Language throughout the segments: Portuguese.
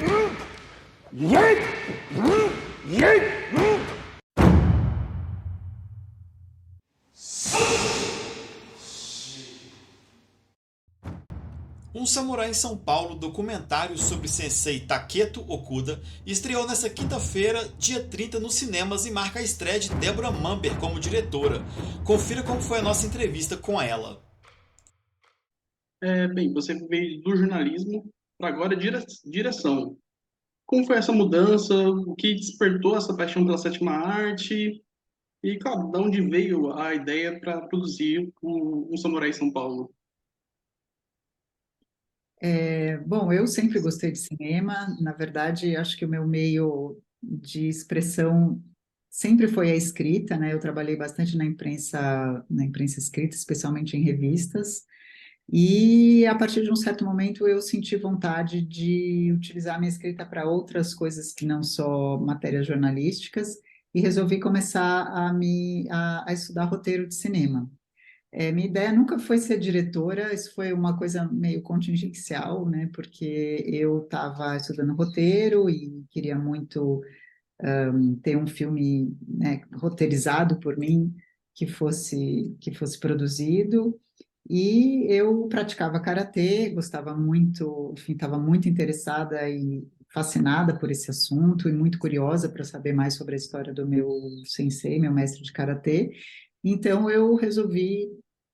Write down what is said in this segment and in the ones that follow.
Um Samurai em São Paulo, documentário sobre Sensei Taketo Okuda, estreou nesta quinta-feira, dia 30, nos cinemas e marca a estreia de Deborah Mamber como diretora. Confira como foi a nossa entrevista com ela. Bem, você veio do jornalismo para agora direção. Como foi essa mudança? O que despertou essa paixão pela sétima arte? E, claro, de onde veio a ideia para produzir Um Samurai em São Paulo? Bom, eu sempre gostei de cinema. Na verdade, acho que o meu meio de expressão sempre foi a escrita, né? Eu trabalhei bastante na imprensa escrita, especialmente em revistas. E a partir de um certo momento eu senti vontade de utilizar a minha escrita para outras coisas que não só matérias jornalísticas e resolvi começar a estudar roteiro de cinema. Minha ideia nunca foi ser diretora, isso foi uma coisa meio contingencial, né? Porque eu estava estudando roteiro e queria muito ter um filme, né, roteirizado por mim que fosse produzido. E eu praticava karatê, gostava muito, enfim, estava muito interessada e fascinada por esse assunto e muito curiosa para saber mais sobre a história do meu sensei, meu mestre de karatê. Então eu resolvi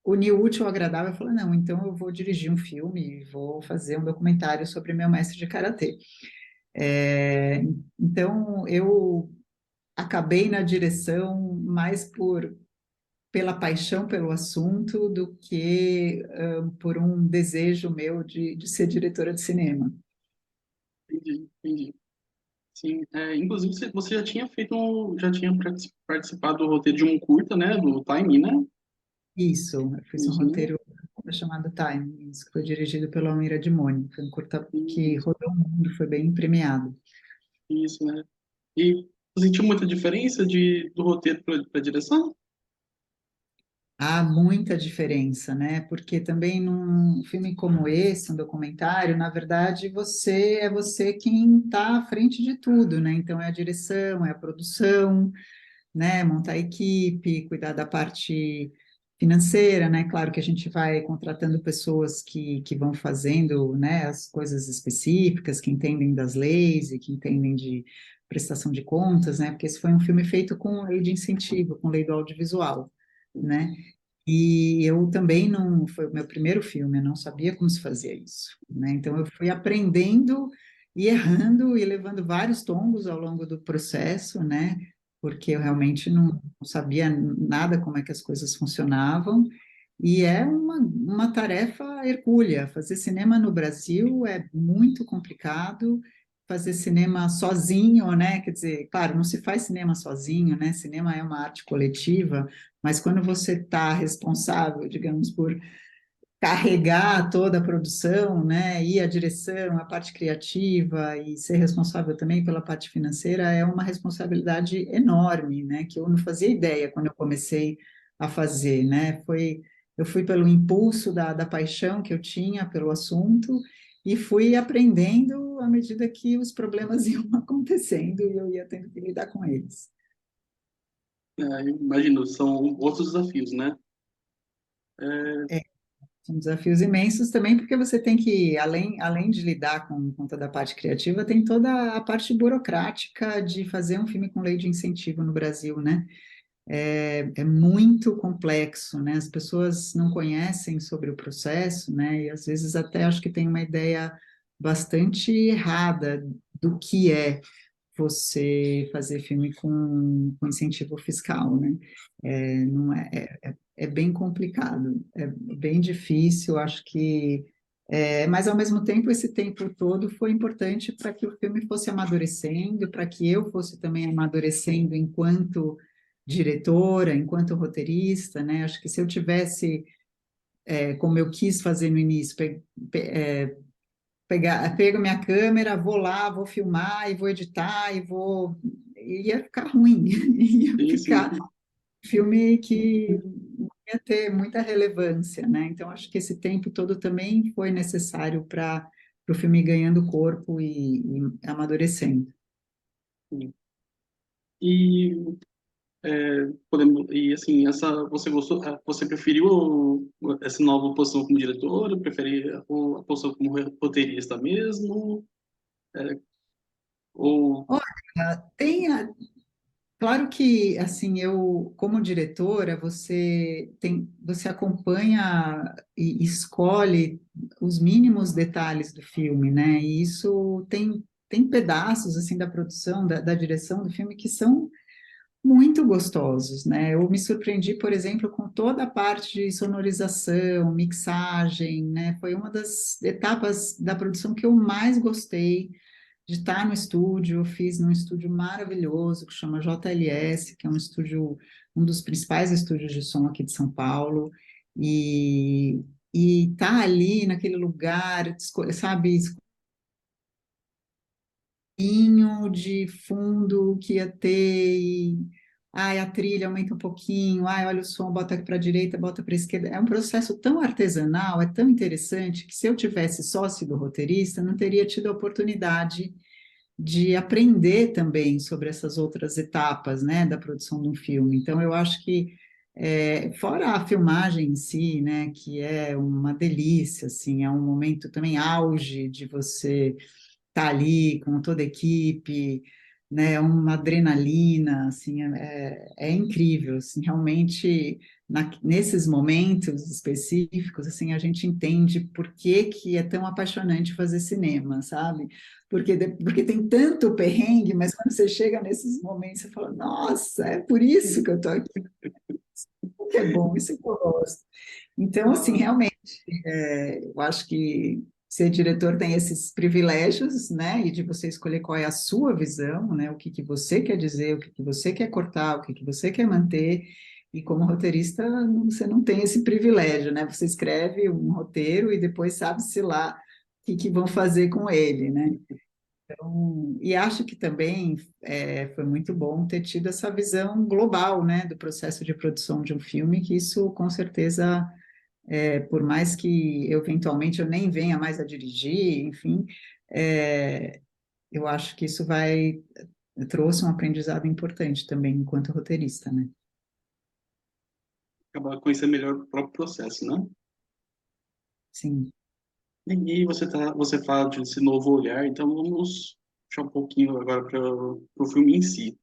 unir o útil ao agradável. Eu falei, não, então eu vou dirigir um filme e vou fazer um documentário sobre meu mestre de karatê. É, então eu acabei na direção mais pela paixão pelo assunto do que por um desejo meu de ser diretora de cinema. Entendi, entendi. Sim, inclusive você já tinha participado do roteiro de um curta, né, do Time, né? Isso, eu fiz um Isso, né? roteiro chamado Time, isso que foi dirigido pela Almira Dimoni. Foi um curta que Isso, rodou o mundo, foi bem premiado. isso, né? E você sentiu muita diferença do roteiro para a direção? Há muita diferença, né? Porque também num filme como esse, um documentário, na verdade, você quem está à frente de tudo, né? Então é a direção, é a produção, né? Montar a equipe, cuidar da parte financeira, né? Claro que a gente vai contratando pessoas que vão fazendo, né, as coisas específicas, que entendem das leis e que entendem de prestação de contas, né? Porque esse foi um filme feito com lei de incentivo, com lei do audiovisual, né? E eu também não, foi o meu primeiro filme, eu não sabia como se fazia isso, né? Então eu fui aprendendo e errando e levando vários tombos ao longo do processo, né? Porque eu realmente não sabia nada como é que as coisas funcionavam. E é uma tarefa hercúlea. Fazer cinema no Brasil é muito complicado. Fazer cinema sozinho, né? Quer dizer, claro, não se faz cinema sozinho, né? Cinema é uma arte coletiva, mas quando você está responsável, digamos, por carregar toda a produção, né, e a direção, a parte criativa e ser responsável também pela parte financeira é uma responsabilidade enorme, né, que eu não fazia ideia quando eu comecei a fazer, né, eu fui pelo impulso da paixão que eu tinha pelo assunto e fui aprendendo à medida que os problemas iam acontecendo e eu ia tendo que lidar com eles. Imagino, são outros desafios, né? São desafios imensos também, porque você tem que, além de lidar com toda a parte criativa, tem toda a parte burocrática de fazer um filme com lei de incentivo no Brasil, né? É muito complexo, né? As pessoas não conhecem sobre o processo, né? E às vezes até acho que tem uma ideia bastante errada do que é você fazer filme com incentivo fiscal, né? Não é bem complicado, é bem difícil, acho que. Mas, ao mesmo tempo, esse tempo todo foi importante para que o filme fosse amadurecendo, para que eu fosse também amadurecendo enquanto diretora, enquanto roteirista, né? Acho que se eu tivesse, como eu quis fazer no início, pego minha câmera, vou lá, vou filmar e vou editar e vou. Ia ficar ruim, ia Sim, sim. ficar filme que não ia ter muita relevância, né? Então, acho que esse tempo todo também foi necessário para o filme ir ganhando corpo e amadurecendo. E assim, você gostou, você preferiu essa nova posição como diretora, preferia a posição como roteirista mesmo, ou Olha, claro que, assim, eu, como diretora, você acompanha e escolhe os mínimos detalhes do filme, né? E isso tem pedaços, assim, da produção, da direção do filme que são muito gostosos, né? Eu me surpreendi, por exemplo, com toda a parte de sonorização, mixagem, né? Foi uma das etapas da produção que eu mais gostei de estar no estúdio. Eu fiz num estúdio maravilhoso que chama JLS, que é um estúdio, um dos principais estúdios de som aqui de São Paulo, e tá ali naquele lugar, sabe, escurinho de fundo que ia ter, e ai, a trilha aumenta um pouquinho, ai, olha o som, bota para a direita, bota para a esquerda. É um processo tão artesanal, é tão interessante, que se eu tivesse só sido roteirista, não teria tido a oportunidade de aprender também sobre essas outras etapas, né, da produção de um filme. Então, eu acho que, fora a filmagem em si, né, que é uma delícia, assim, é um momento também auge de você estar ali com toda a equipe, né, uma adrenalina, assim, é incrível, assim, realmente, nesses momentos específicos, assim, a gente entende por que que é tão apaixonante fazer cinema, sabe? Porque tem tanto perrengue, mas quando você chega nesses momentos, você fala, nossa, é por isso que eu estou aqui, isso que é bom, isso que eu gosto. Então, assim, ah, realmente, eu acho que ser diretor tem esses privilégios, né? E de você escolher qual é a sua visão, né? O que que você quer dizer, o que que você quer cortar, o que que você quer manter. E como roteirista, você não tem esse privilégio, né? Você escreve um roteiro e depois sabe-se lá o que que vão fazer com ele, né? Então, e acho que também foi muito bom ter tido essa visão global, né, do processo de produção de um filme, que isso com certeza, por mais que eventualmente eu nem venha mais a dirigir, enfim, é, eu acho que isso trouxe um aprendizado importante também enquanto roteirista, né? acabar conhecendo melhor o próprio processo, né? Sim. E você fala desse novo olhar, então vamos puxar um pouquinho agora para o filme em si.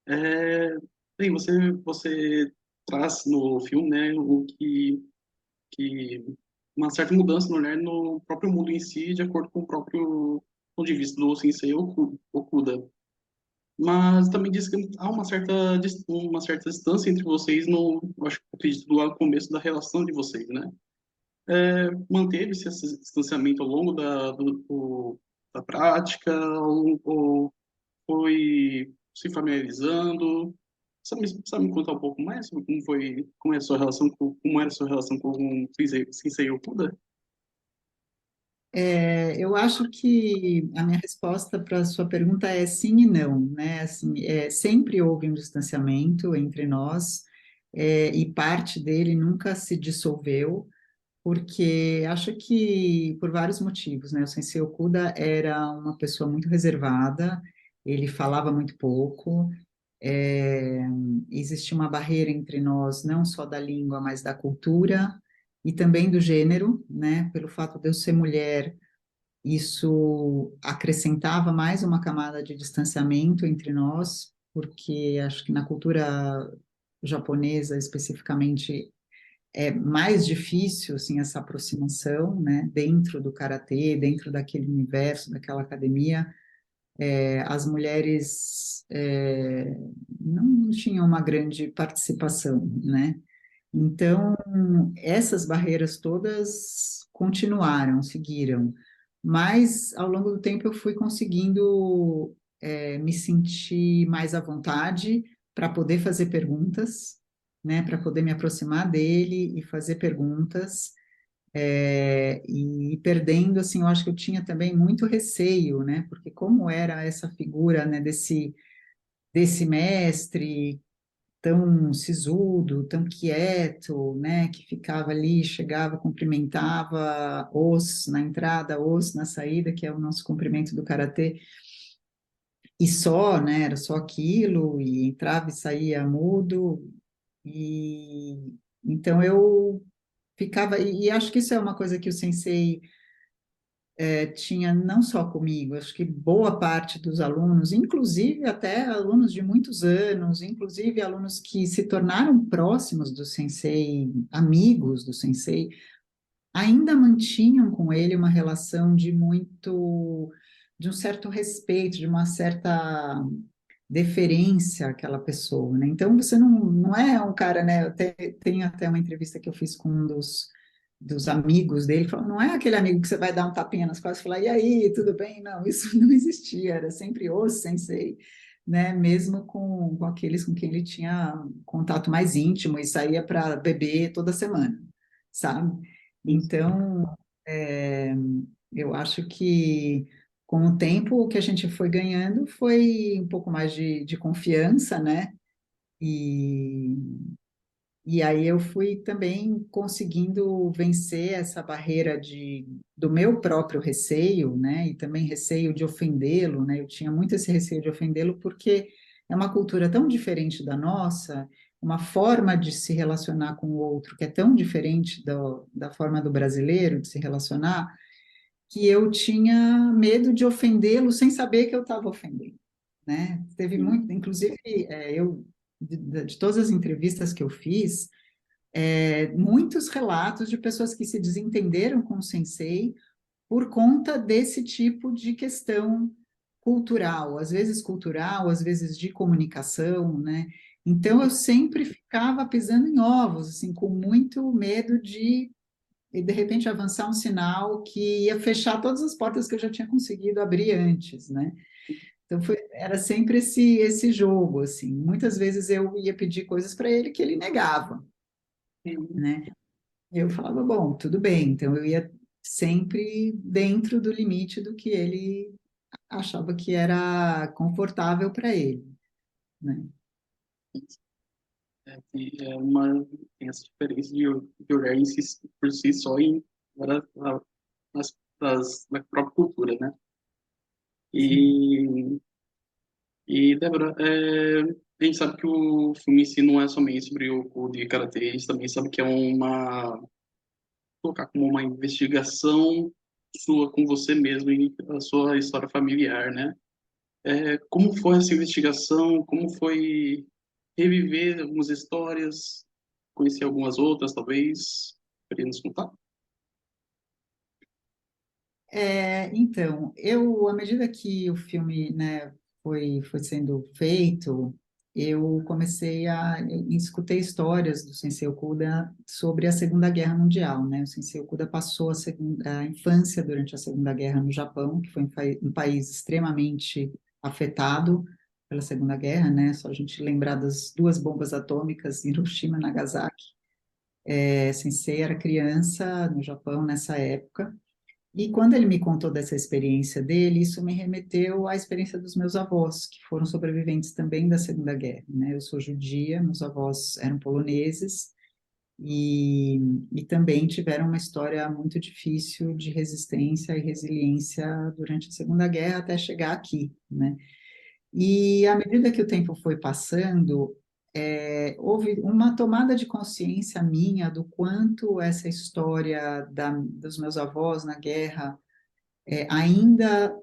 É, bem, você traz no filme, né, que uma certa mudança no olhar no próprio mundo em si, de acordo com o próprio ponto de vista do Sensei Okuda. Mas também diz que há uma certa distância entre vocês no, eu acho que acredito, lá no começo da relação de vocês, né? Manteve-se esse distanciamento ao longo da prática, ou foi se familiarizando? Sabe me contar um pouco mais sobre como é a sua relação como era a sua relação com o Sensei Okuda? Eu acho que a minha resposta para a sua pergunta é sim e não, né? Assim, sempre houve um distanciamento entre nós, e parte dele nunca se dissolveu, porque acho que por vários motivos, né? O Sensei Okuda era uma pessoa muito reservada, ele falava muito pouco, é, existia uma barreira entre nós, não só da língua, mas da cultura e também do gênero, né? Pelo fato de eu ser mulher, isso acrescentava mais uma camada de distanciamento entre nós, porque acho que na cultura japonesa especificamente é mais difícil assim essa aproximação, né, dentro do karatê, dentro daquele universo, daquela academia. As mulheres não tinham uma grande participação, né? Então, essas barreiras todas continuaram, seguiram, mas ao longo do tempo eu fui conseguindo me sentir mais à vontade para poder fazer perguntas, né, para poder me aproximar dele e fazer perguntas, e perdendo, assim, eu acho que eu tinha também muito receio, né, porque como era essa figura, né, desse mestre tão sisudo, tão quieto, né, que ficava ali, chegava, cumprimentava os na entrada, os na saída, que é o nosso cumprimento do karatê, e só, né, era só aquilo, e entrava e saía mudo, e então eu ficava, e acho que isso é uma coisa que o sensei tinha não só comigo, acho que boa parte dos alunos, inclusive até alunos de muitos anos, inclusive alunos que se tornaram próximos do sensei, amigos do sensei, ainda mantinham com ele uma relação de um certo respeito, de uma certa deferência àquela pessoa, né? Então você não é um cara, né? Tenho até uma entrevista que eu fiz com um dos amigos dele, falou, não é aquele amigo que você vai dar um tapinha nas costas e falar, e aí, tudo bem? Não, isso não existia, era sempre o sensei, né? Mesmo com aqueles com quem ele tinha contato mais íntimo e saía para beber toda semana, sabe? Então, é, eu acho que com o tempo o que a gente foi ganhando foi um pouco mais de confiança, né? E e aí eu fui também conseguindo vencer essa barreira do meu próprio receio, né? E também receio de ofendê-lo, né? Eu tinha muito esse receio de ofendê-lo porque é uma cultura tão diferente da nossa, uma forma de se relacionar com o outro que é tão diferente da forma do brasileiro de se relacionar, que eu tinha medo de ofendê-lo sem saber que eu estava ofendendo, né? Teve muito, inclusive, de todas as entrevistas que eu fiz, muitos relatos de pessoas que se desentenderam com o sensei por conta desse tipo de questão cultural, às vezes de comunicação, né? Então eu sempre ficava pisando em ovos, assim, com muito medo de repente avançar um sinal que ia fechar todas as portas que eu já tinha conseguido abrir antes, né? Então era sempre esse jogo, assim. Muitas vezes eu ia pedir coisas para ele que ele negava, né? Eu falava, bom, tudo bem. Então eu ia sempre dentro do limite do que ele achava que era confortável para ele, né? Tem essa diferença de olhar por si só na, na, na própria cultura, né? Sim. E, Débora, a gente sabe que o filme em si não é somente sobre o de karatê, a gente também sabe que é colocar como uma investigação sua com você mesmo e a sua história familiar, né? Como foi essa investigação? Como foi reviver algumas histórias, conhecer algumas outras, talvez? Poderia nos contar? Então, à medida que o filme, né, foi sendo feito, eu escutei histórias do Sensei Okuda sobre a Segunda Guerra Mundial, né? O Sensei Okuda passou a infância durante a Segunda Guerra no Japão, que foi um país extremamente afetado pela Segunda Guerra, né? Só a gente lembrar das duas bombas atômicas, Hiroshima e Nagasaki. Sensei era criança no Japão nessa época. E quando ele me contou dessa experiência dele, isso me remeteu à experiência dos meus avós, que foram sobreviventes também da Segunda Guerra, né? Eu sou judia, meus avós eram poloneses e, e também tiveram uma história muito difícil de resistência e resiliência durante a Segunda Guerra até chegar aqui, né? E à medida que o tempo foi passando, houve uma tomada de consciência minha do quanto essa história dos meus avós na guerra ainda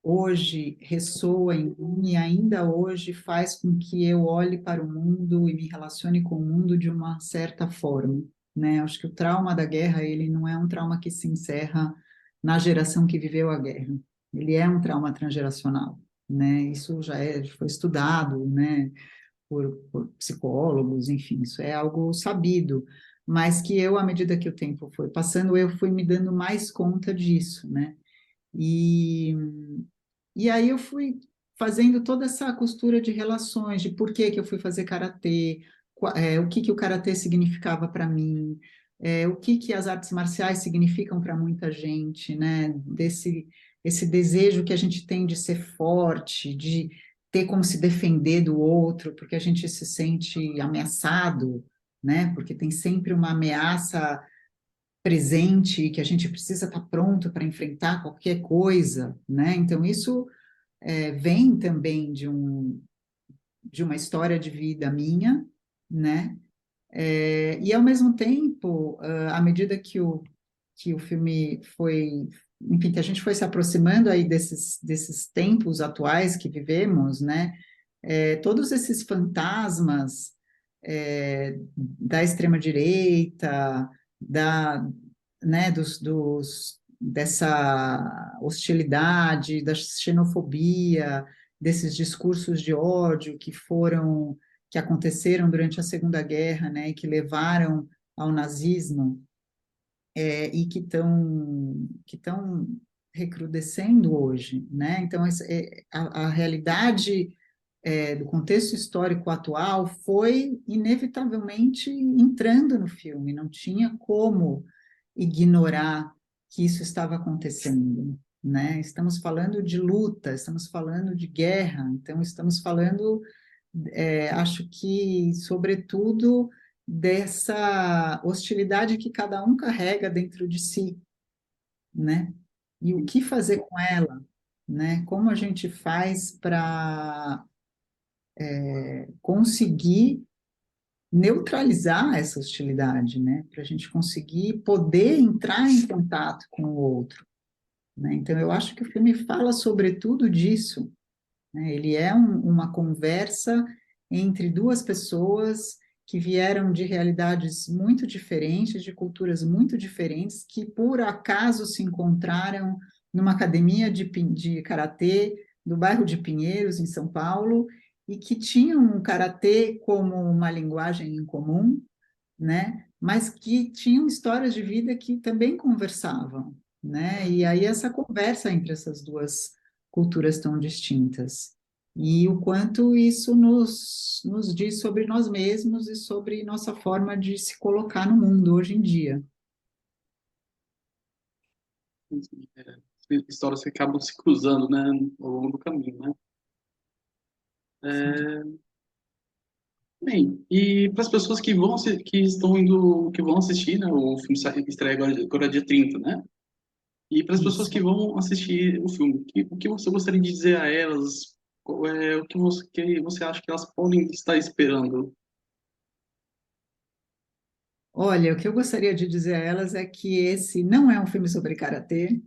hoje ressoa em mim e ainda hoje faz com que eu olhe para o mundo e me relacione com o mundo de uma certa forma, né? Acho que o trauma da guerra, ele não é um trauma que se encerra na geração que viveu a guerra. Ele é um trauma transgeracional, né? Isso foi estudado, né? Por psicólogos, enfim, isso é algo sabido, mas que eu, à medida que o tempo foi passando, eu fui me dando mais conta disso, né? E, e aí eu fui fazendo toda essa costura de relações, de por que que eu fui fazer karatê, o que que o karatê significava para mim, o que que as artes marciais significam para muita gente, né? Esse desejo que a gente tem de ser forte, ter como se defender do outro, porque a gente se sente ameaçado, né? Porque tem sempre uma ameaça presente que a gente precisa estar pronto para enfrentar qualquer coisa, né? Então isso vem também de uma história de vida minha, né? E ao mesmo tempo, à medida que o filme foi, enfim, que a gente foi se aproximando aí desses tempos atuais que vivemos, né? Todos esses fantasmas da extrema-direita, né, dessa hostilidade, da xenofobia, desses discursos de ódio que aconteceram durante a Segunda Guerra, né, e que levaram ao nazismo, e que estão recrudescendo hoje, né? Então, a realidade do contexto histórico atual foi inevitavelmente entrando no filme, não tinha como ignorar que isso estava acontecendo, né? Estamos falando de luta, estamos falando de guerra, então estamos falando, acho que, sobretudo, dessa hostilidade que cada um carrega dentro de si, né? E o que fazer com ela, né? Como a gente faz para conseguir neutralizar essa hostilidade, né? Para a gente conseguir poder entrar em contato com o outro, né? Então, eu acho que o filme fala sobretudo disso, né? Ele é uma conversa entre duas pessoas que vieram de realidades muito diferentes, de culturas muito diferentes, que por acaso se encontraram numa academia de karatê do bairro de Pinheiros, em São Paulo, e que tinham um karatê como uma linguagem em comum, né? Mas que tinham histórias de vida que também conversavam, né? E aí essa conversa entre essas duas culturas tão distintas. E o quanto isso nos diz sobre nós mesmos e sobre nossa forma de se colocar no mundo hoje em dia. Histórias que acabam se cruzando, né, ao longo do caminho, né? Sim. É, bem, e para as pessoas que que estão indo, que vão assistir, né, o filme estreia agora dia 30, né? E para as pessoas Isso. que vão assistir o filme, o que você gostaria de dizer a elas? Qual é o que você acha que elas podem estar esperando? Olha, o que eu gostaria de dizer a elas é que esse não é um filme sobre karatê.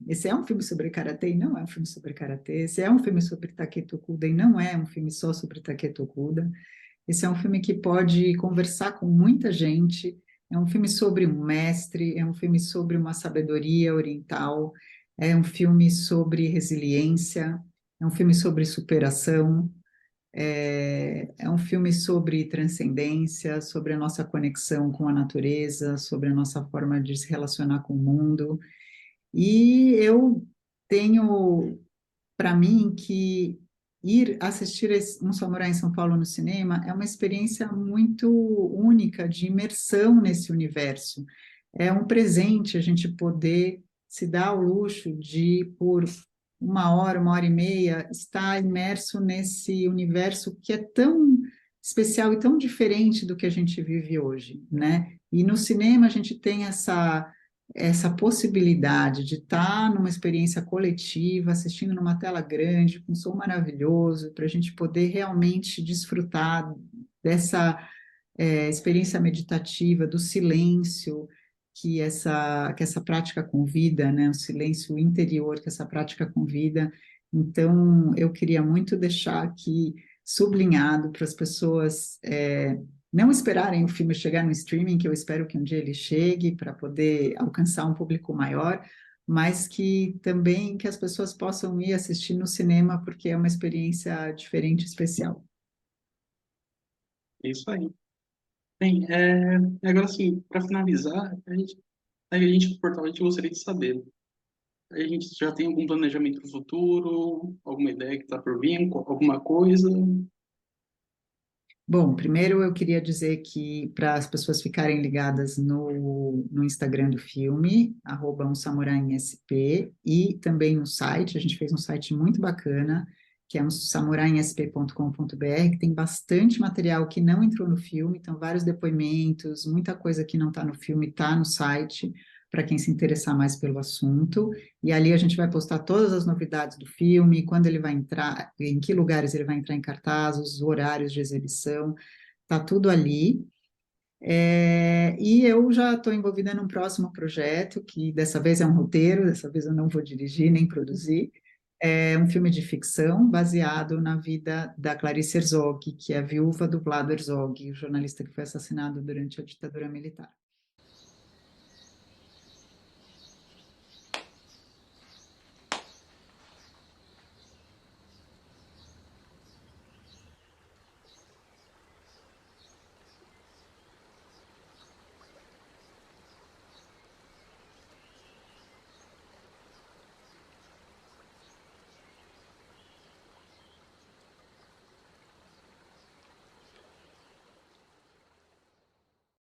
Esse é um filme sobre karatê e não é um filme sobre karatê. Esse é um filme sobre Taketo Okuda e não é um filme só sobre Taketo Okuda. Esse é um filme que pode conversar com muita gente. É um filme sobre um mestre, é um filme sobre uma sabedoria oriental, é um filme sobre resiliência, é um filme sobre superação, é um filme sobre transcendência, sobre a nossa conexão com a natureza, sobre a nossa forma de se relacionar com o mundo. E eu tenho para mim que ir assistir Um Samurai em São Paulo no cinema é uma experiência muito única de imersão nesse universo. É um presente a gente poder se dar ao luxo de, por uma hora e meia, estar imerso nesse universo que é tão especial e tão diferente do que a gente vive hoje, né? E no cinema a gente tem essa possibilidade de estar numa experiência coletiva, assistindo numa tela grande, com som maravilhoso, para a gente poder realmente desfrutar dessa experiência meditativa, do silêncio que essa prática convida, né? O silêncio interior que essa prática convida. Então, eu queria muito deixar aqui sublinhado para as pessoas não esperarem o filme chegar no streaming, que eu espero que um dia ele chegue para poder alcançar um público maior, mas que também que as pessoas possam ir assistir no cinema, porque é uma experiência diferente e especial. É isso aí. Bem, agora assim, para finalizar, a gente, do portal, a gente gostaria de saber. A gente já tem algum planejamento para o futuro, alguma ideia que está por vir, alguma coisa? Bom, primeiro eu queria dizer que para as pessoas ficarem ligadas no Instagram do filme, @umsamuraimsp, e também no site, a gente fez um site muito bacana, que é um samuraimsp.com.br, que tem bastante material que não entrou no filme, então vários depoimentos, muita coisa que não está no filme está no site, para quem se interessar mais pelo assunto, e ali a gente vai postar todas as novidades do filme, quando ele vai entrar, em que lugares ele vai entrar em cartaz, os horários de exibição, tá tudo ali. E eu já estou envolvida num próximo projeto, que dessa vez é um roteiro, dessa vez eu não vou dirigir nem produzir. É um filme de ficção baseado na vida da Clarice Herzog, que é a viúva do Vlado Herzog, o jornalista que foi assassinado durante a ditadura militar.